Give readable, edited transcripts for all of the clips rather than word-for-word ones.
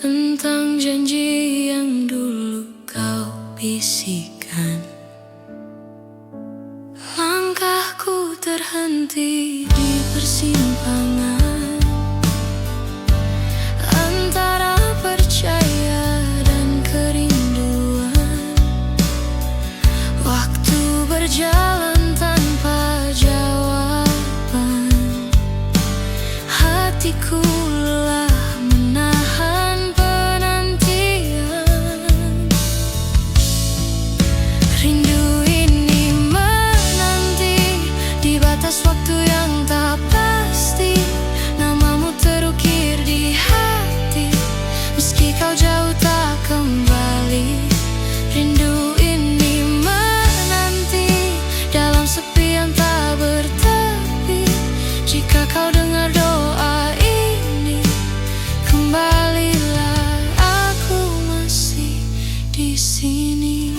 tentang janji yang dulu kau bisikan. Langkahku terhenti di persimpangan antara percaya dan kerinduan. Waktu berjalan tanpa jawaban, hatiku lelah menahan penantian. Rindu ini menanti di batas waktu yang tak pasti. Namamu terukir di hati, meski kau jauh tak kembali. Rindu ini menanti dalam sepi yang tak bertepi. Jika kau dengar doa ini, kembalilah, aku masih di sini.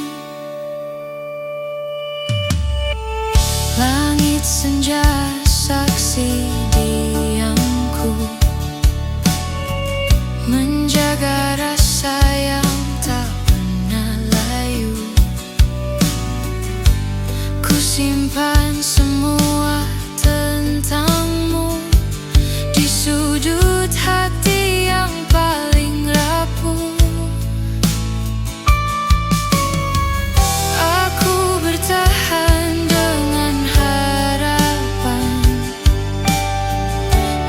Langit senja saksi diamku, menjaga rasa yang tak pernah layu. Ku simpan semua tentangmu di sudut hati yang paling rapuh. Aku bertahan dengan harapan,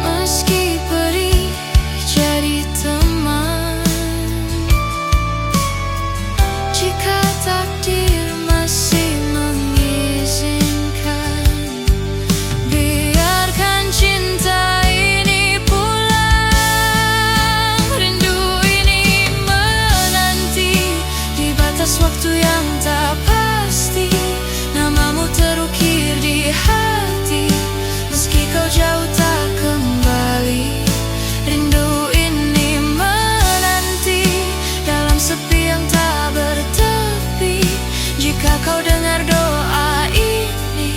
meski perih jadi teman. Jika takdir masih mengizinkan, biarkan cinta ini pulang. Rindu ini menanti di batas waktu yang tak pasti. Namamu terukir di hati, meski kau jauh tak kembali. Rindu ini menanti dalam sepi yang tak bertepi. Jika kau dengar doa ini,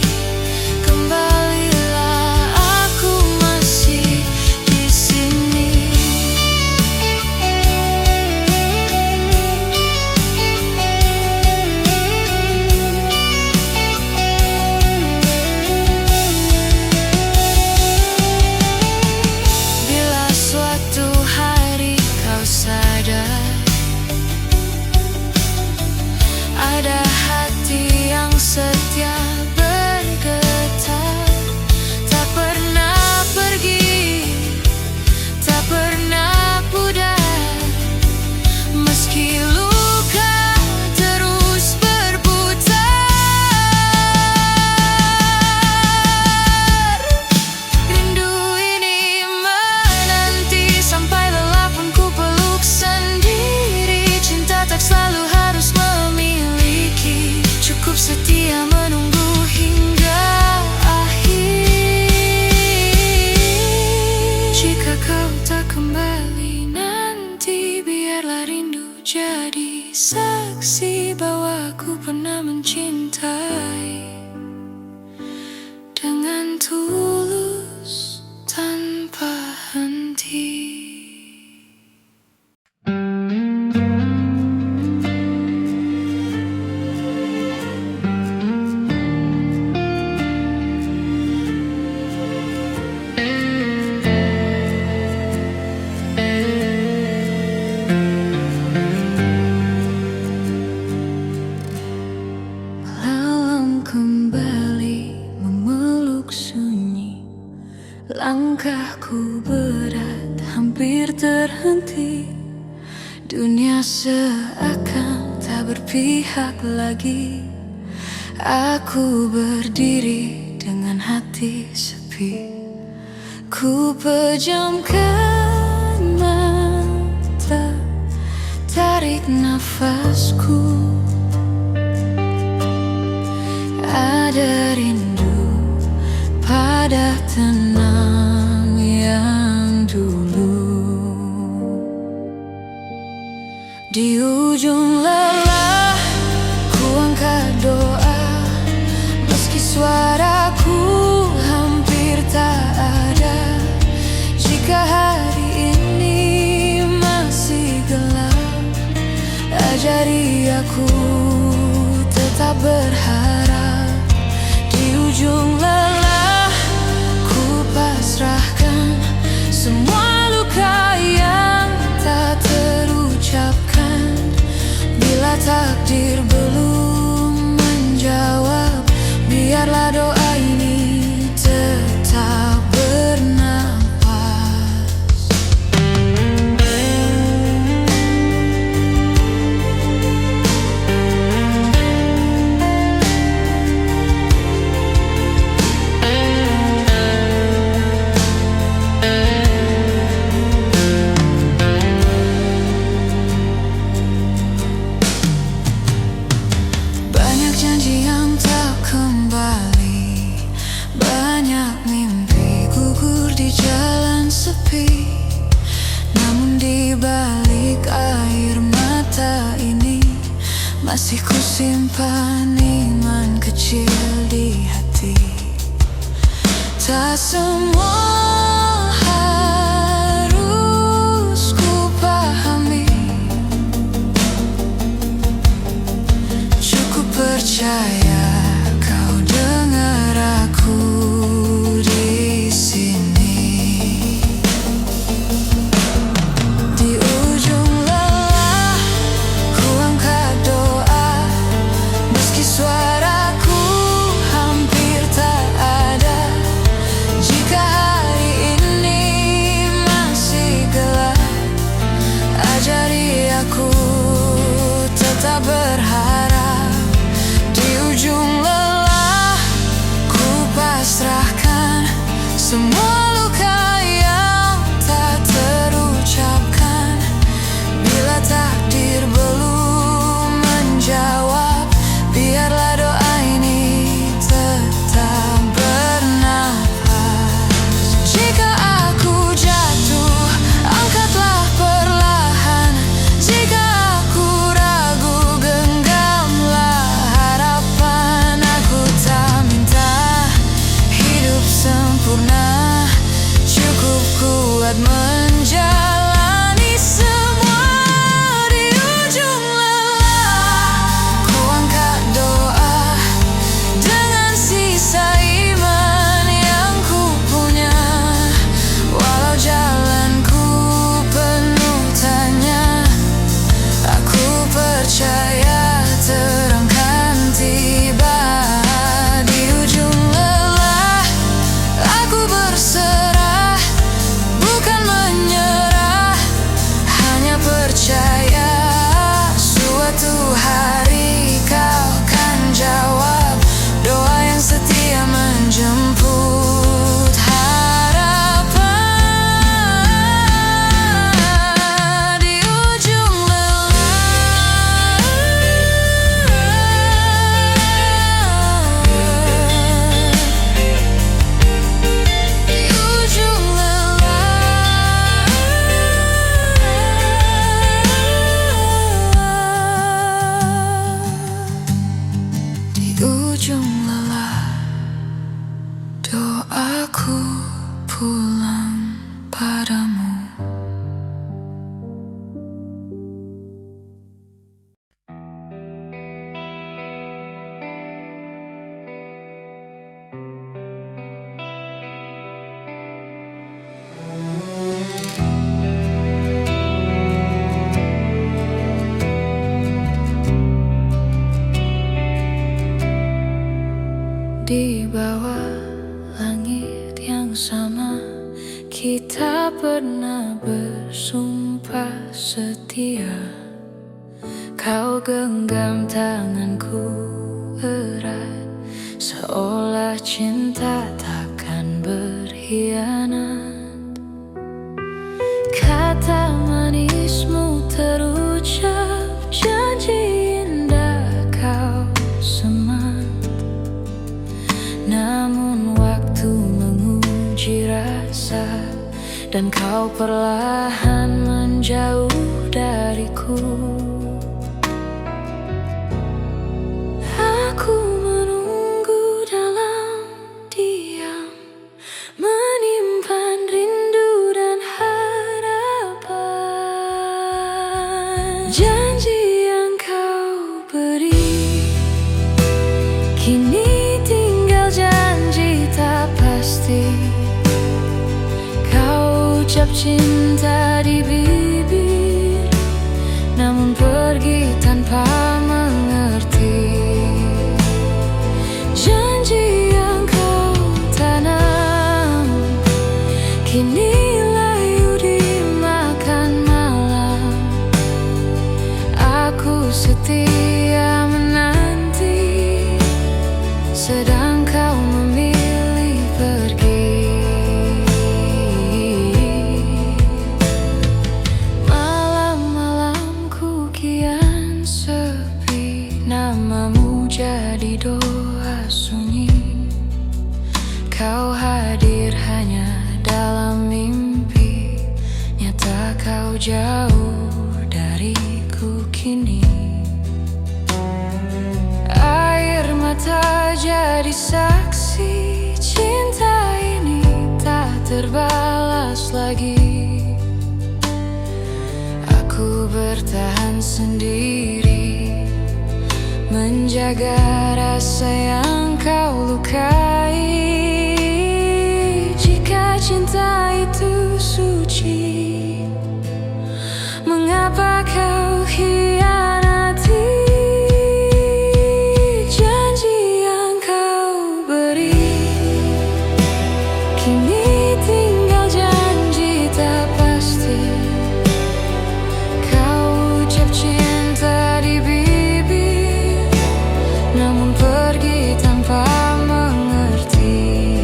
kembalilah, aku masih di sini. Bila suatu hari kau sadar, ada hati yang setia bergetar, tak pernah pergi, tak pernah pudar, meski luka terus berputar. Rindu ini menanti sampai lelah pun ku peluk sendiri. Cinta tak selalu harus memiliki, cukup setia menunggu hingga akhir. Jika kau tak kembali nanti, biarlah rindu jadi saksi bahwa aku pernah mencintai dengan tulus tanpa henti. Malam kembali memeluk sunyi, langkahku berat hampir terhenti. Dunia seakan tak berpihak lagi. Aku berdiri dengan hati sepi. Ku pejamkan mata, tarik nafasku. Ada rindu pada tenang yang dulu. Di ujung lelah ku angkat doa, meski suaraku hampir tak ada. Jika hari ini masih aku tetap berharap. Di ujung lelah ku pasrahkan semua luka yang tak terucapkan. Bila takdir belum menjawab, biarlah doa ini tetap bernapas. Banyak janji yang tak kembali, banyak mimpi gugur di jalan sepi. Namun di balik air mata ini masih ku simpan iman kecil di hati. Tak semua harus ku pahami, cukup percaya kau dengar aku di sini. Di ujung lelah ku angkat doa, meski suaraku hampir tak ada. Jika hari ini masih gelap, ajari aku tetap berharap. Di ujung lelah ku pasrahkan semua luka yang tak terucapkan. Bila takdir belum menjawab, biarlah doa ini tetap bernapas. Jika aku jatuh, angkatlah perlahan. Jika aku ragu, genggamlah harapan. Aku tak minta hidup sempurna, cukup kuat menjalani semua. Di ujung lelah ku angkat doa, dengan sisa iman yang ku punya. Walau jalanku penuh tanya, aku percaya terang kan tiba. Di ujung lelah aku berserah, bukan menyerah, hanya percaya suatu hari kau kan jawab. Doa yang setia menjemput harapan. Di ujung lelah, di ujung lelah, di ujung lelah, doaku pulang padamu. Di bawah langit yang sama, kita pernah bersumpah setia. Kau genggam tanganku erat, seolah cinta takkan berkhianat. Kata manismu terucap, janji indah kau semat. Namun waktu menguji rasa, dan kau perlahan menjauh dariku. Aku menunggu dalam diam, menyimpan rindu dan harapan. Janji yang kau ucap cinta di bibir, namun pergi tanpa mengerti. Janji yang kau tanam kini layu dimakan malam. Aku setia menanti, sedang kau memilih pergi. Malam-malamku kian sepi, namamu jadi doa sunyi. Kau hadir hanya dalam mimpi, nyata kau jauh dariku kini. Air mata jadi saksi, cinta ini tak terbalas lagi. Aku bertahan sendiri, menjaga rasa yang kau lukai. Jika cinta itu suci, mengapa kau hianati? Janji yang kau beri kini tinggal janji tak pasti. Kau ucap cinta di bibir, namun pergi tanpa mengerti.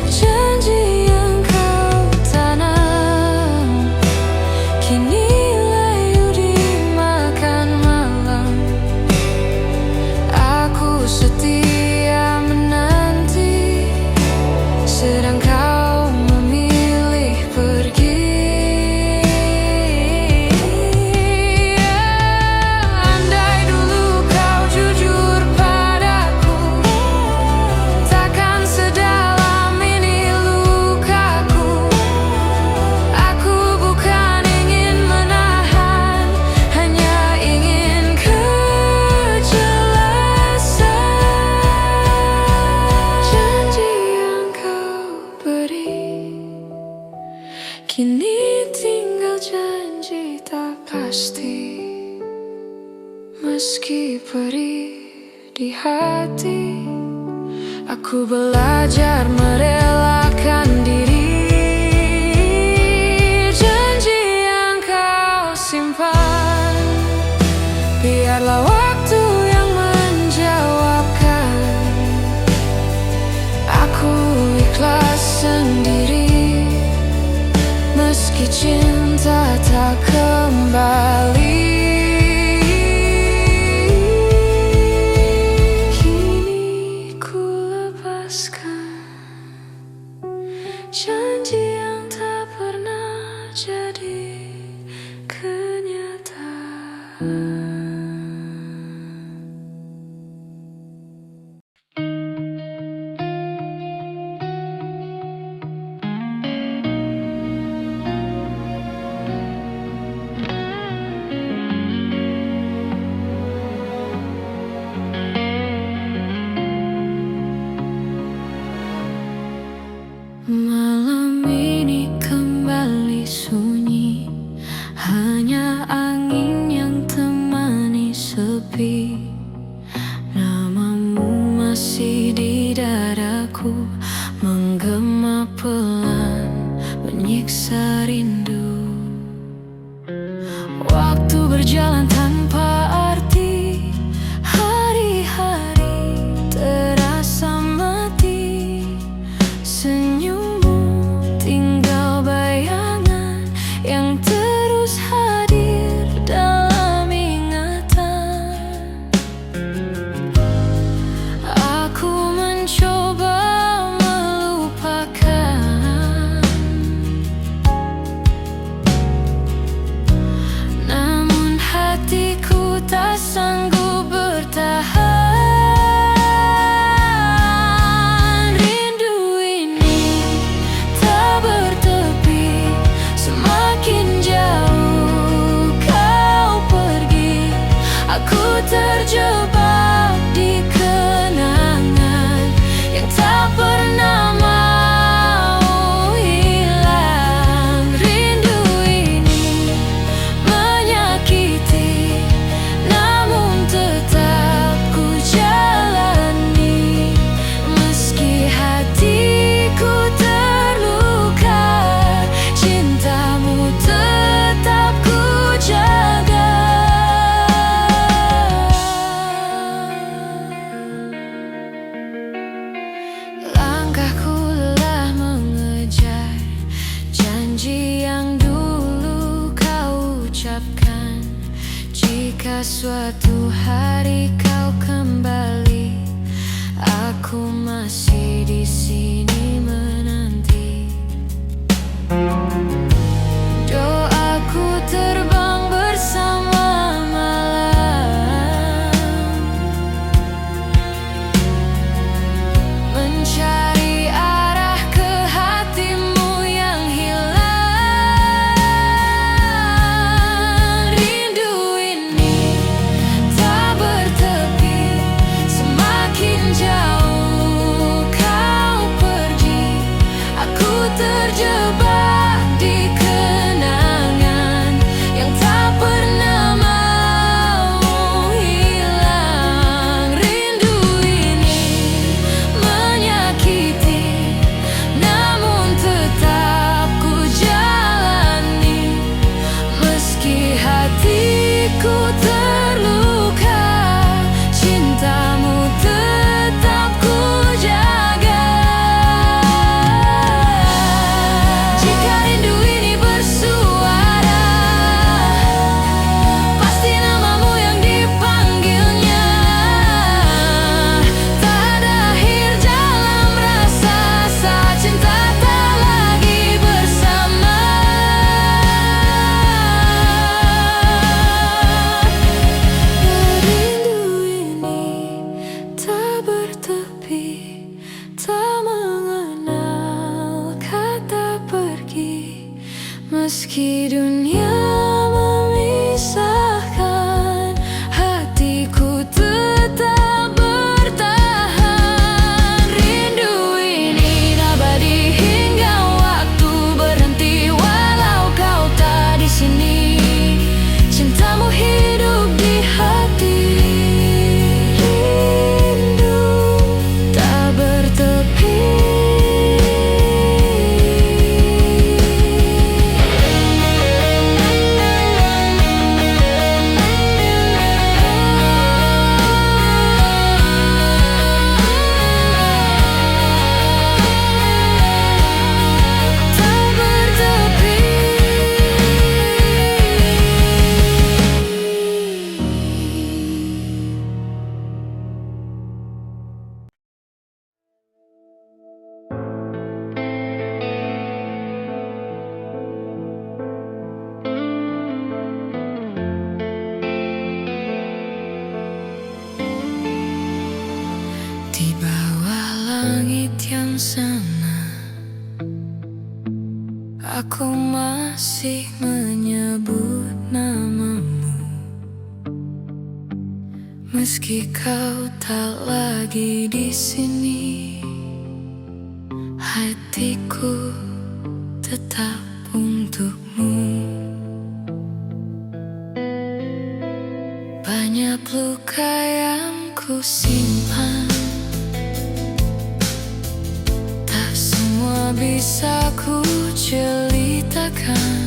Janji yang kau tanam kini layu dimakan malam. Aku setia menanti, sedang kau memilih pergi. Andai dulu kau jujur padaku, takkan sedalam ini lukaku. Aku bukan ingin menahan, hanya ingin kejelasan. Janji yang kau beri kini tinggal janji tak pasti. Meski perih di hati, aku belajar merelakan diri. Janji yang kau simpan, biarlah waktu yang menjawabkan. Aku ikhlas sendiri, meski cinta tak kembali. Kini ku lepaskan janji yang tak pernah jadi kenyataan. Malam ini kembali sunyi, hanya angin yang temani sepi. Namamu masih di dadaku, menggema pelan, menyiksa rindu. Waktu berjalan tanpa arti, hari-hari terasa mati. Senyummu tinggal bayangan yang terus hadir dalam ingatan. Aku mencoba melupakan, namun hatiku tak sanggup bertahan. Terjebak di kenangan yang tak pernah mau hilang. Jika suatu hari kau kembali, aku masih di sini menanti. Doaku terbang bersama malam, mencari arah ke hatimu yang hilang. Rindu ini tak bertepi, semakin jauh kau pergi, aku terjebak di kenangan yang tak pernah mau hilang. Rindu ini menyakiti, namun tetap ku jalani. Meski hatiku terluka, cintamu tetap ku jaga. Jika rindu ini bersuara, pasti namamu yang dipanggilnya. Tak ada akhir dalam rasa saat cinta tak lagi bersama. Rindu ini tak bertepi, tak mengenal kata pergi. Meski dunia memisahkan, hatiku tetap bertahan. Rindu ini abadi hingga waktu berhenti, walau kau tak di sini. Cintamu hidup di hati. Rindu tak bertepi. Tak bertepi. Di bawah langit yang sama, aku masih menyebut namamu. Meski kau tak lagi di sini, hatiku tetap untukmu. Banyak luka yang ku simpan, tak semua bisa ku ceritakan.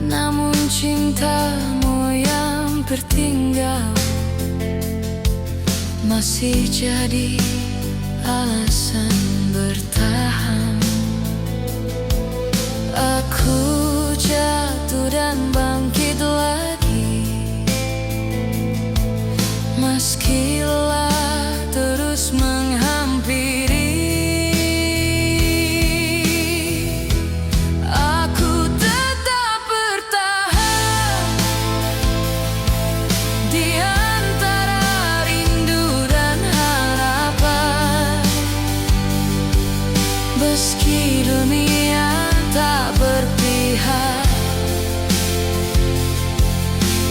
Namun cintamu yang tertinggal masih jadi alasan bertahan. Aku jatuh dan bangkit lagi, meski lelah terus menghampiri. Aku tetap bertahan di antara rindu dan harapan. Meski dunia tak berpihak,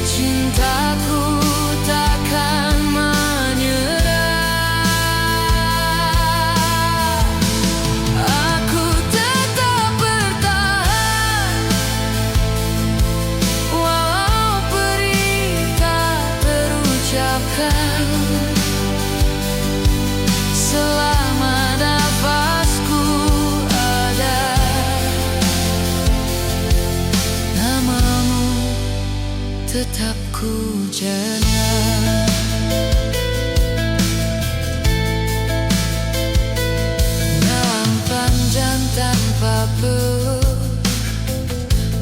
cintaku takkan menyerah. Aku tetap bertahan, walau perih tak terucapkan. Selama nafasku ada, namamu tetap ku jaga. Malam panjang tanpa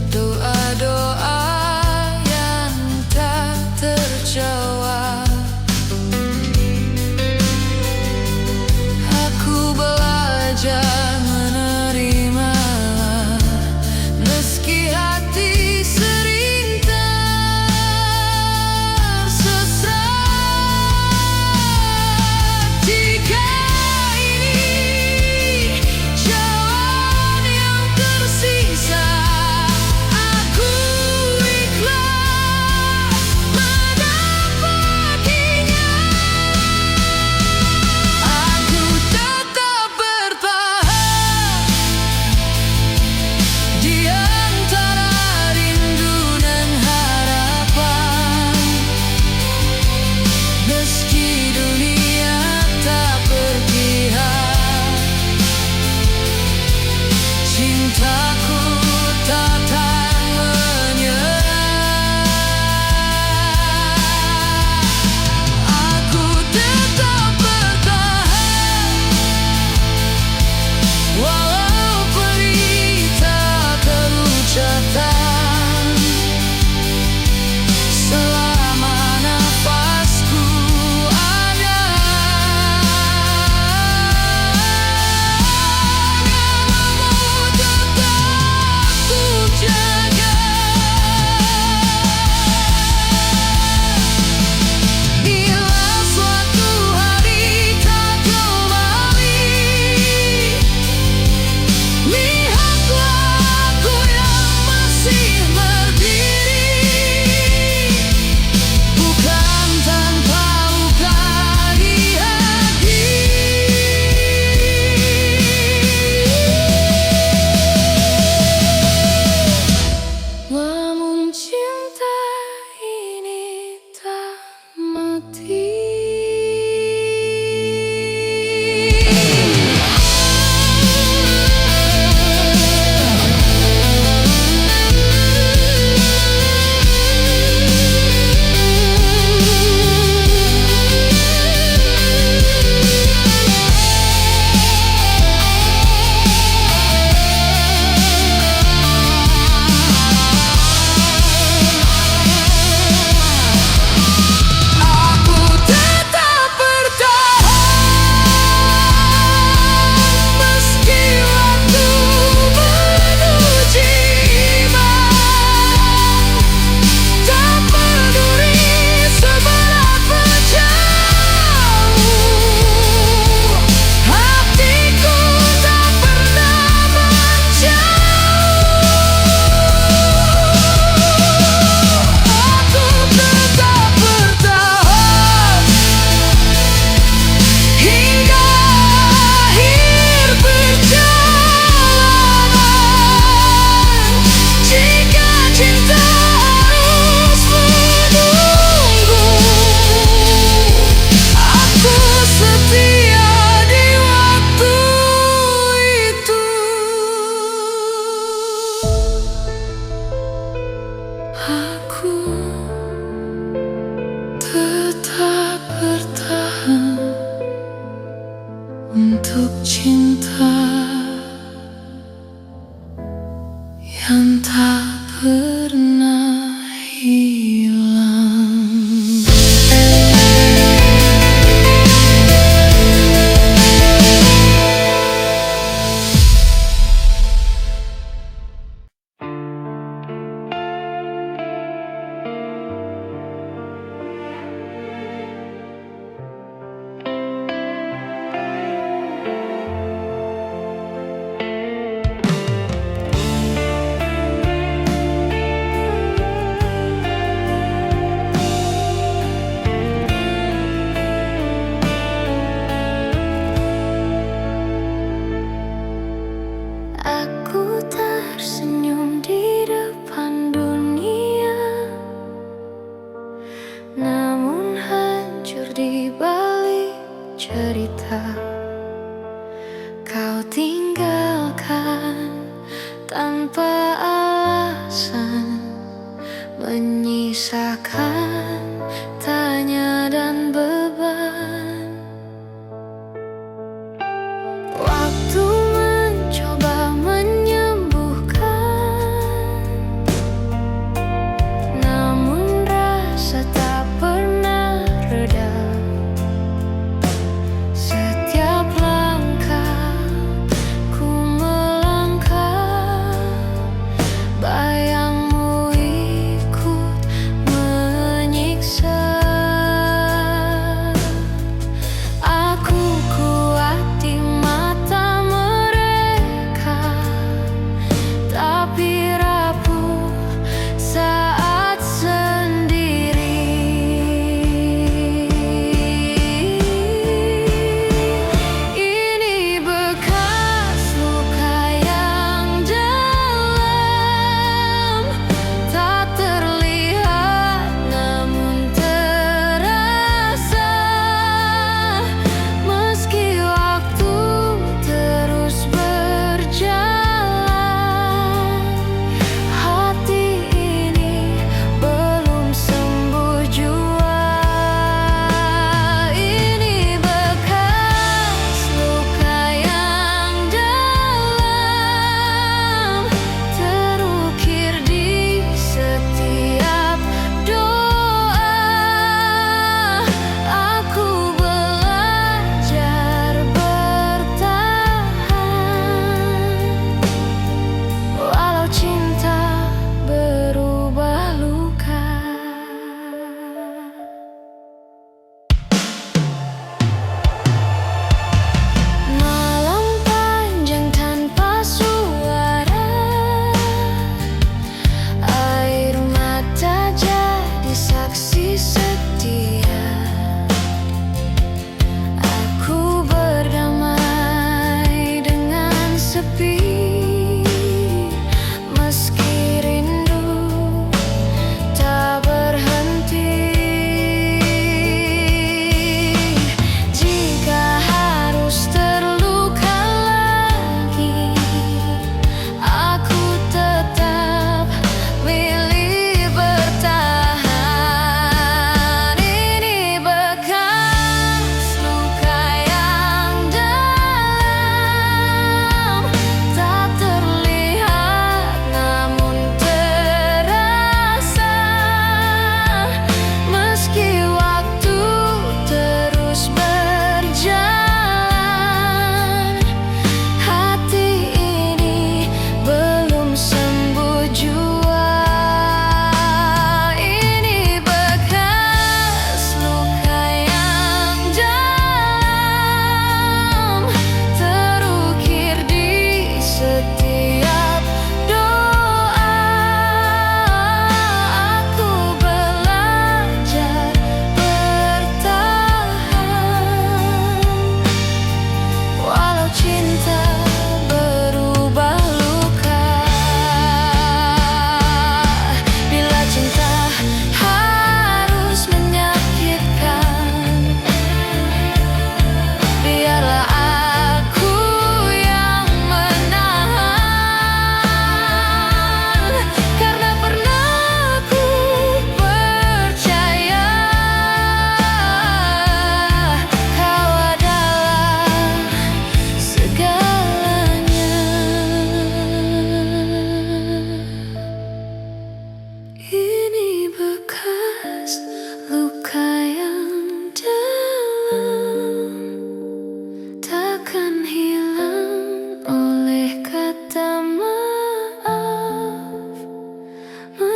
doa-doa yang yang tak pernah hilang. Aku tersenyum di depan dunia, namun hancur di balik cerita. Kau tinggalkan tanpa alasan, menyisakan tanya dan beban. Waktu mencoba menyembuhkan, namun rasa tak pernah reda. Setiap langkah ku melangkah, bayangmu ikut menyiksa.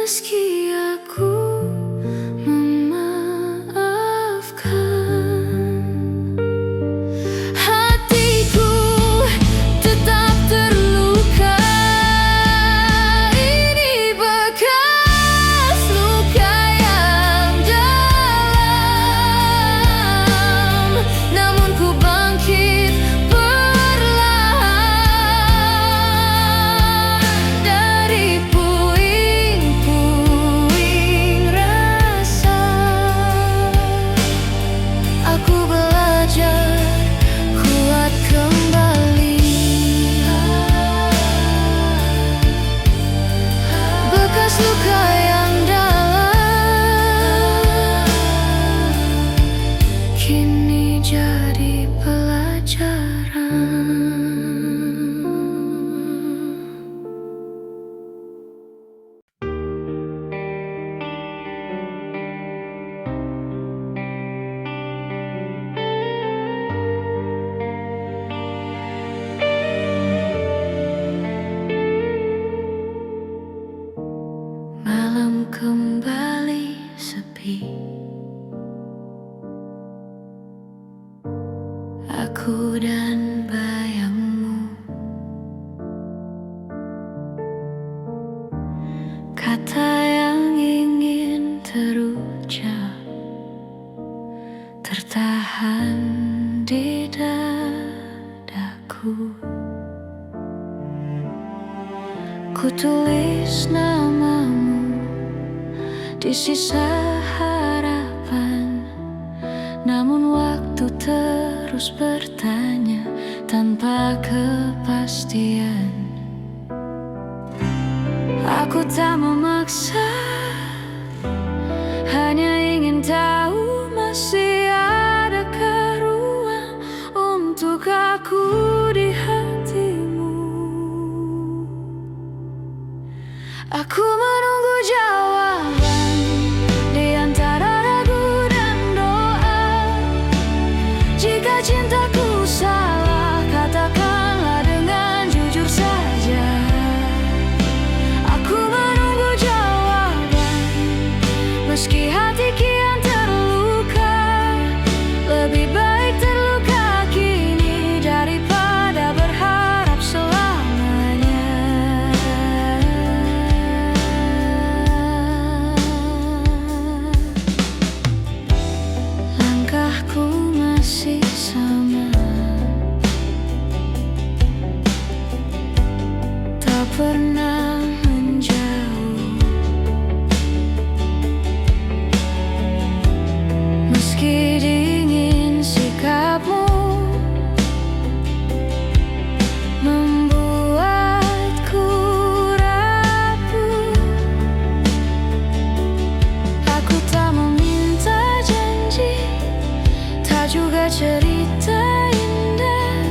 Meski aku memaafkan, hatiku tetap terluka. Ini bekas luka yang dalam, namun ku bangkit perlahan dari puing-puing rasa. Aku belajar kuat kembali. Bekas luka yang dalam kini jadi pelajaran. Malam kembali sepi. Aku dan bayangmu, kata yang ingin terucap tertahan di dadaku. Ku tulis namamu di sisa harapan, namun waktu terus bertanya tanpa kepastian. Aku tak memaksa, hanya ingin tahu masih adakah ruang untuk aku di hatimu. Aku menunggu jawaban di antara ragu dan doa. Jika cintaku salah, katakanlah dengan jujur saja. Aku menunggu jawaban, meski hati kian terluka. Lebih baik terluka kini daripada berharap selamanya. Langkahku masih sama, tak pernah menjauh. Meski dingin sikapmu membuatku rapuh. Aku tak meminta janji, tak juga cerita indah.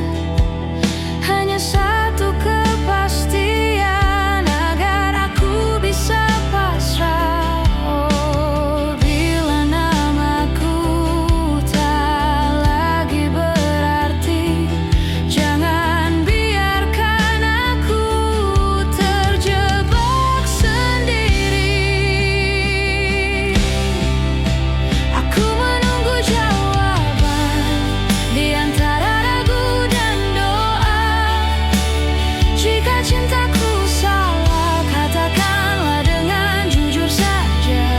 Hanya satu kepastian agar aku bisa pasrah. Oh, bila namaku tak lagi berarti, jangan biarkan aku terjebak sendiri. Aku menunggu jawaban di antara ragu dan doa. Jika cintaku salah, katakanlah dengan jujur saja.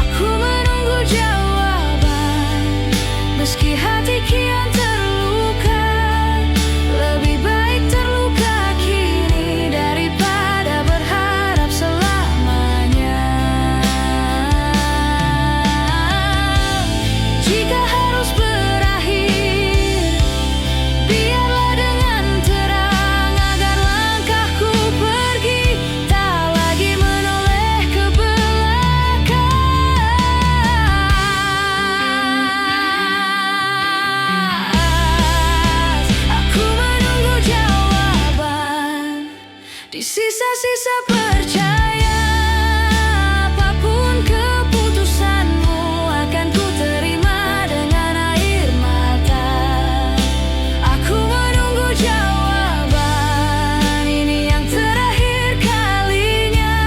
Aku menunggu jawaban, meski hati kian terluka. Lebih baik terluka kini daripada berharap selamanya. Jika harus berakhir, biarlah dengan terang, agar langkahku pergi tak lagi menoleh ke belakang. Aku menunggu jawaban di sisa-sisa percaya. Apapun keputusanmu akan ku terima dengan air mata. Aku menunggu jawaban, ini yang terakhir kalinya.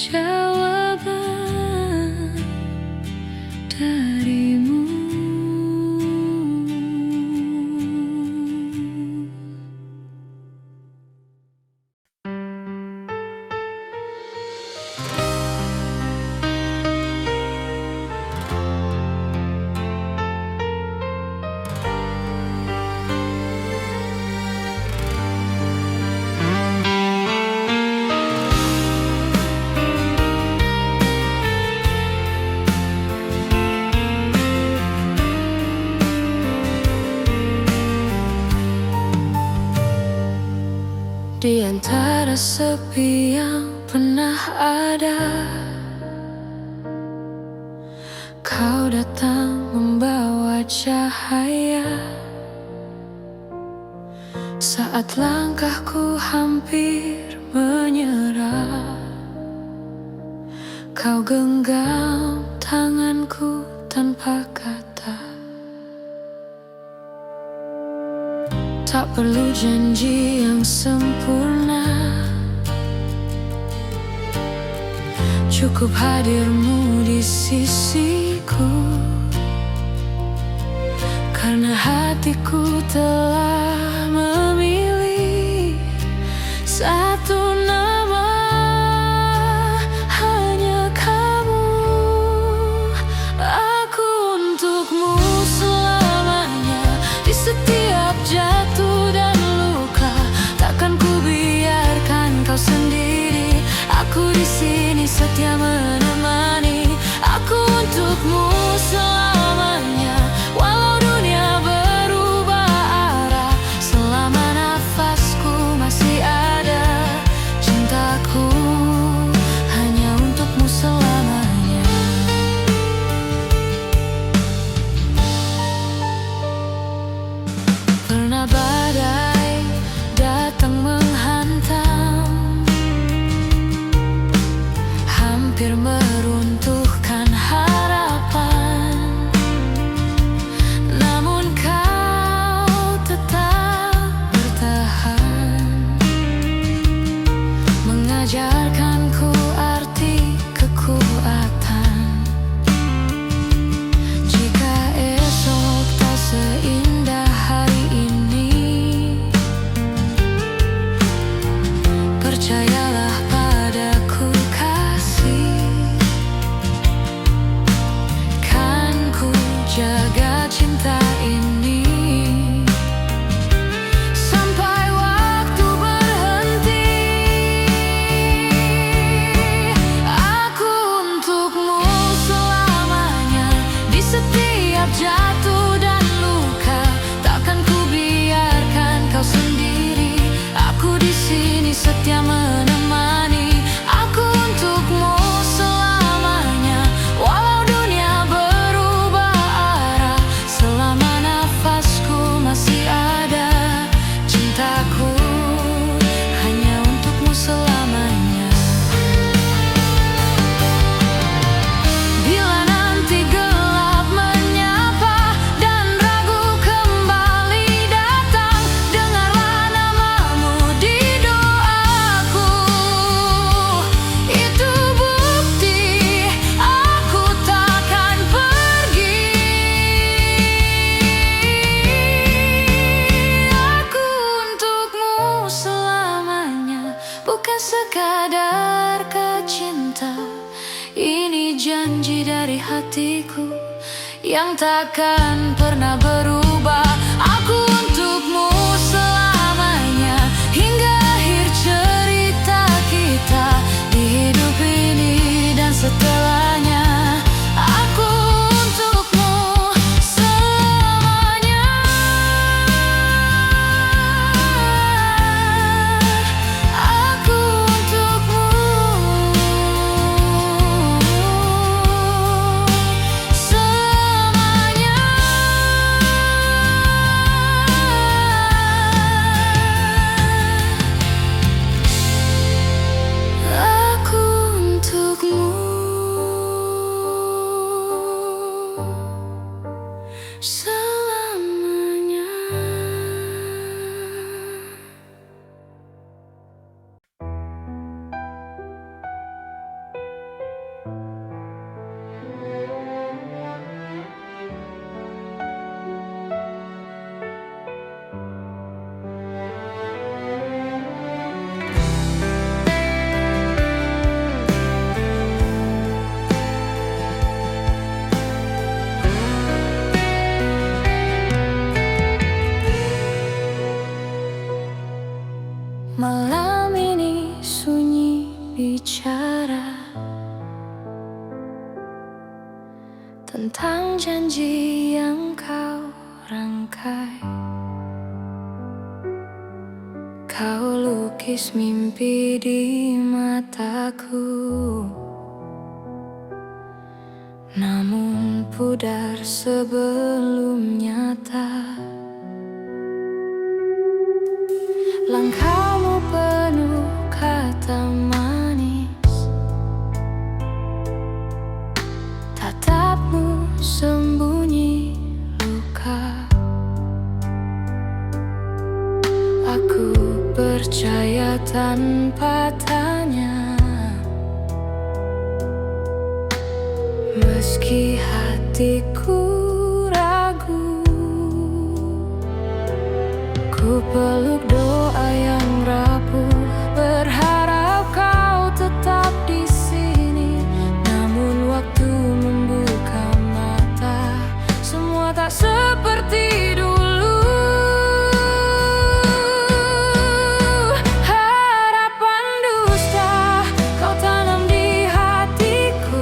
jawaban darimu. Di antara sepi yang pernah ada, kau datang membawa cahaya. Saat langkahku hampir menyerah, kau genggam tanganku tanpa kata. Tak perlu janji yang sempurna, cukup hadirmu di sisiku. Karena hatiku telah memilih satu nama, hanya kamu. Aku untukmu selamanya, di setiap jatuh dan luka. Takkan ku biarkan kau sendiri, aku di sini setia menemani. Aku untukmu selamanya, walau dunia berubah arah. Selama nafasku masih ada, cintaku hanya untukmu selamanya. Pernah badai datang menghantam, hampir meruntuhkan harapan. Namun kau tetap bertahan, mengajarkanku arti kekuatan. Jika esok tak seindah hari ini, percayalah padaku kasih, kan ku jaga cinta ini sampai waktu berhenti. Aku untukmu selamanya, di setiap jatuh dan luka. Takkan ku biarkan kau sendiri, aku di sini setia menemani. Aku untukmu selamanya, walau dunia berubah arah. Selama nafasku masih ada, cintaku hanya untukmu selamanya. Bila nanti gelap menyapa dan ragu kembali datang, dengarlah namamu di doaku. Itu bukti aku takkan pergi. Aku untukmu selamanya, bukan sekadar kecinta. Ini janji dari hatiku yang takkan pernah berubah. Aku untukmu selamanya, hingga akhir cerita kita di hidup ini dan setelahnya. Aku untukmu selamanya. Aku untukmu selamanya. bicara tentang janji yang kau rangkai. Kau lukis mimpi di mataku, namun pudar sebelum nyata. Langkahmu penuh kata manis, tatapmu sembunyi luka. Aku percaya tanpa tanya, meski hatiku ragu. Ku peluk doa yang rapuh, berharap kau tetap di sini. Namun waktu membuka mata, semua tak seperti dulu. Harapan dusta kau tanam di hatiku,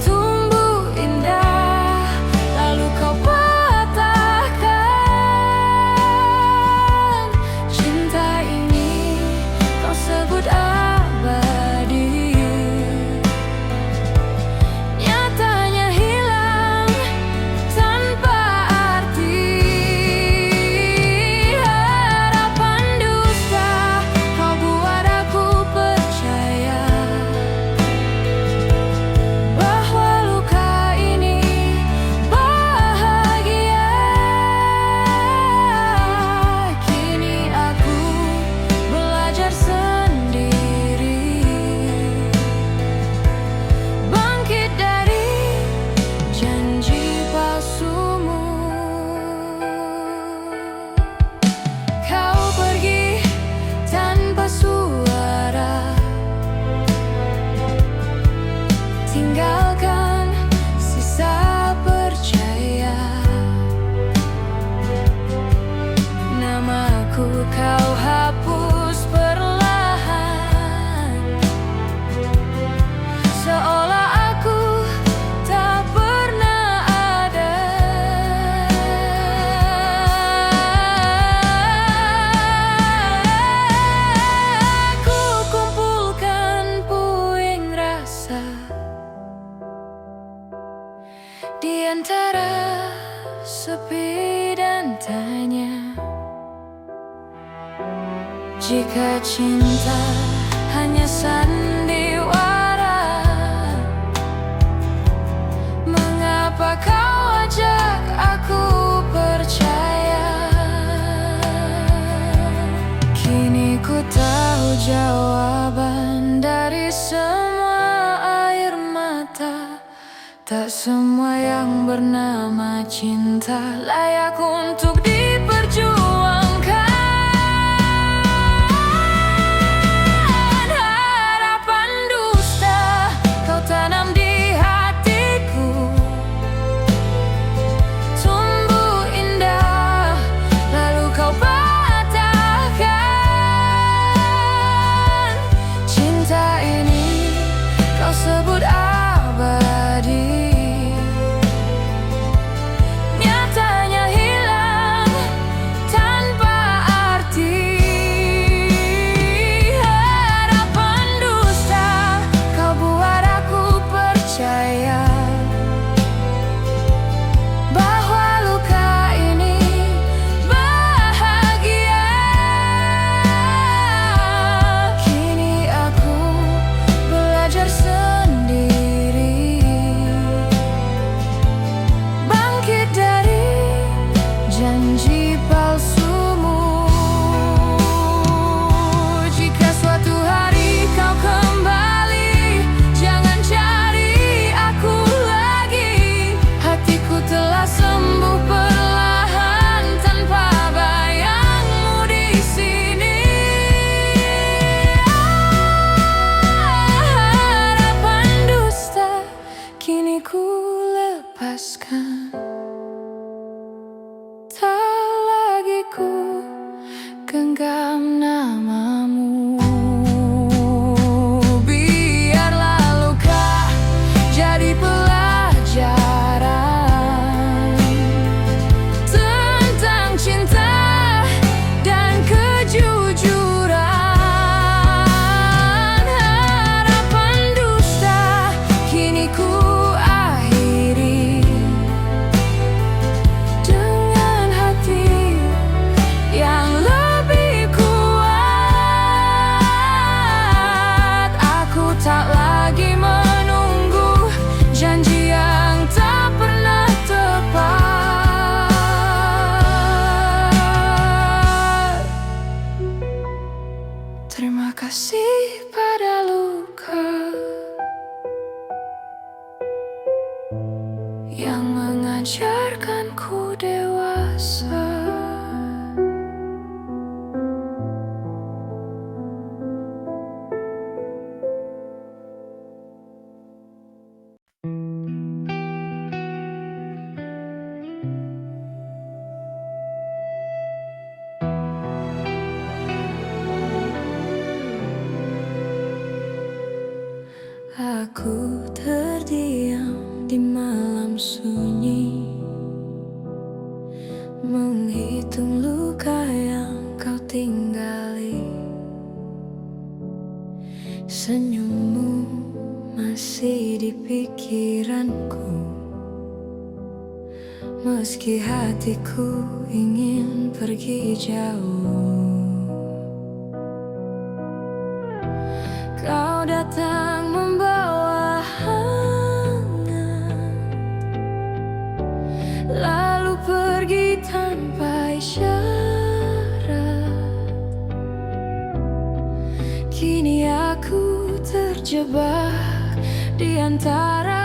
tumbuh indah lalu kau patahkan. Cinta ini kau sebut abadi, nyatanya hilang tanpa arti. Harapan dusta kau buat aku percaya bahwa luka ini bahagia. Kini aku belajar sendiri, bangkit dari janji palsumu. Kau pergi tanpa suara, tinggalkan sisa percaya. Namaku kau hapus perlahan, seolah aku tak pernah ada. Ku kumpulkan puing rasa di antara sepi dan tanya. Jika cinta hanya sandiwara, mengapa kau ajak aku percaya? Kini ku tahu jawaban dari semua air mata. Tak semua yang bernama cinta layak untuk diperjuangkan. Harapan dusta kau tanam di hatiku, tumbuh indah lalu kau patahkan. Cinta ini kau sebut abadi, nyatanya hilang Terima kasih pada luka yang mengajarkanku dewasa. Aku terdiam di malam sunyi, menghitung luka yang kau tinggali. Senyummu masih di pikiranku, meski hatiku ingin pergi jauh. Kau datang membawa hangat, lalu pergi tanpa isyarat. Kini aku terjebak di antara